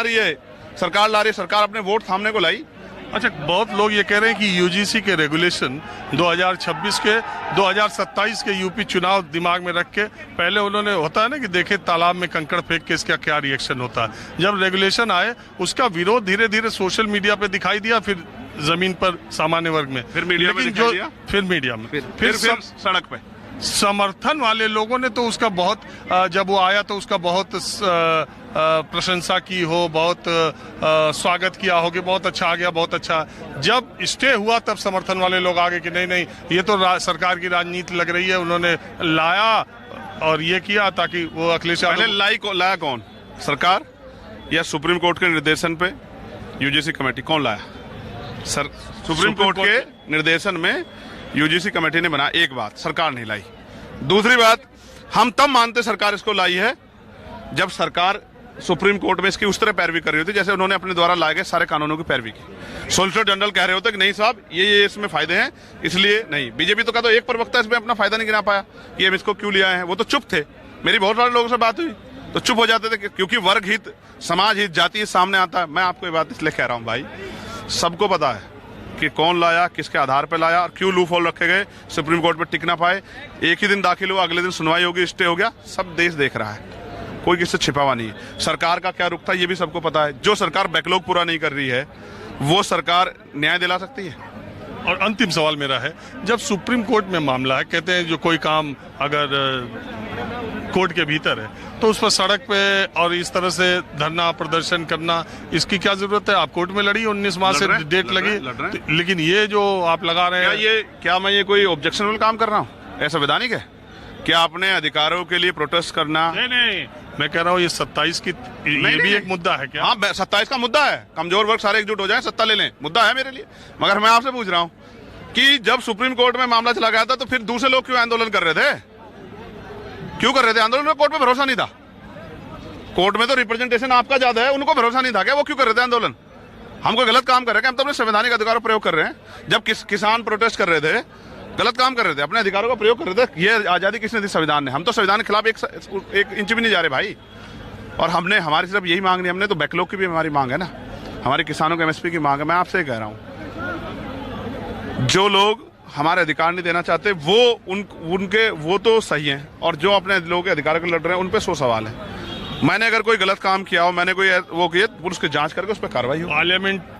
रही है, सरकार ला रही है, सरकार अपने वोट थामने को लाई। अच्छा, बहुत लोग ये कह रहे हैं कि यूजीसी के रेगुलेशन 2026 के 2027 के यूपी चुनाव दिमाग में रख के पहले उन्होंने, होता है ना कि देखे तालाब में कंकड़ फेंक के इसका क्या रिएक्शन होता है। जब रेगुलेशन आए उसका विरोध धीरे धीरे सोशल मीडिया पे दिखाई दिया, फिर जमीन पर सामान्य वर्ग में, फिर मीडिया में दिखाई दिया, फिर मीडिया में, फिर सड़क पे। समर्थन वाले लोगों ने तो उसका बहुत, जब वो आया तो उसका बहुत प्रशंसा की हो, बहुत स्वागत किया हो कि बहुत अच्छा आ गया, बहुत अच्छा। जब स्टे हुआ तब समर्थन वाले लोग आगे कि नहीं नहीं, ये तो सरकार की राजनीति लग रही है, उन्होंने लाया और ये किया ताकि वो अखिलेश यादव। लाया कौन, सरकार या सुप्रीम कोर्ट के निर्देशन पे यूजीसी कमेटी? कौन लाया? सुप्रीम कोर्ट के निर्देशन में यूजीसी कमेटी ने बना। एक बात, सरकार नहीं लाई। दूसरी बात, हम तब मानते सरकार इसको लाई है जब सरकार सुप्रीम कोर्ट में इसकी उस तरह पैरवी कर रही होती जैसे उन्होंने अपने द्वारा लाए गए सारे कानूनों की पैरवी की। सोलिसिटर जनरल कह रहे होते कि नहीं साहब ये इसमें फायदे हैं, इसलिए नहीं। बीजेपी तो कहता एक प्रवक्ता इसमें अपना फायदा नहीं गिना पाया कि हम इसको क्यों ले आए हैं। वो तो चुप थे। मेरी बहुत सारे लोगों से बात हुई तो चुप हो जाते थे, क्योंकि वर्ग हित, समाज हित, जाति हित सामने आता है। मैं आपको ये बात इसलिए कह रहा हूँ भाई, सबको पता है कि कौन लाया, किसके आधार पर लाया और क्यों लूप होल रखे गए, सुप्रीम कोर्ट पे टिक ना पाए। एक ही दिन दाखिल हुआ, अगले दिन सुनवाई होगी, स्टे हो गया। सब देश देख रहा है, कोई किससे छिपा हुआ नहीं है। सरकार का क्या रुख था ये भी सबको पता है। जो सरकार बैकलॉग पूरा नहीं कर रही है वो सरकार न्याय दिला सकती है। और अंतिम सवाल मेरा है, जब सुप्रीम कोर्ट में मामला है, कहते हैं जो कोई काम अगर कोर्ट के भीतर है तो उस पर सड़क पे और इस तरह से धरना प्रदर्शन करना, इसकी क्या जरूरत है? आप कोर्ट में लड़ी, 19 मार्च से डेट लगी, लेकिन ये जो आप लगा रहे हैं, क्या मैं ये कोई ऑब्जेक्शनल काम कर रहा हूँ? ऐसा वैधानिक है क्या अपने अधिकारों के लिए प्रोटेस्ट करना? नहीं, मैं कह रहा हूँ ये 27 की ये भी एक मुद्दा है क्या? हाँ, 27 का मुद्दा है। कमजोर वर्ग सारे एकजुट हो जाए, सत्ता ले लें, मुद्दा है मेरे लिए। मगर मैं आपसे पूछ रहा हूँ कि जब सुप्रीम कोर्ट में मामला चला गया था तो फिर दूसरे लोग क्यों आंदोलन कर रहे थे? क्यों कर रहे थे आंदोलन? कोर्ट में भरोसा नहीं था। कोर्ट में तो रिप्रेजेंटेशन आपका ज्यादा है, उनको भरोसा नहीं था क्या? वो क्यों कर रहे थे आंदोलन? हम कोई गलत काम कर रहे हैं? हम तो अपने संवैधानिक अधिकारों का प्रयोग कर रहे हैं। जब किसान प्रोटेस्ट कर रहे थे, गलत काम कर रहे थे, अपने अधिकारों का प्रयोग कर रहे थे। ये आजादी किसने दी? संविधान ने। हम तो संविधान के खिलाफ एक इंच भी नहीं जा रहे भाई। और हमने, हमारी सिर्फ यही मांग नहीं, हमने तो बैकलॉग की भी हमारी मांग है ना, हमारे किसानों के एमएसपी की मांग है। मैं आपसे कह रहा हूं, जो लोग हमारे अधिकार नहीं देना चाहते वो उनके वो तो सही हैं, और जो अपने लोगों के अधिकार के लड़ रहे हैं उन पे 100 सवाल है। मैंने अगर कोई गलत काम किया हो, मैंने कोई वो किया, पुलिस की जांच करके उस पर कार्रवाई हो। पार्लियामेंट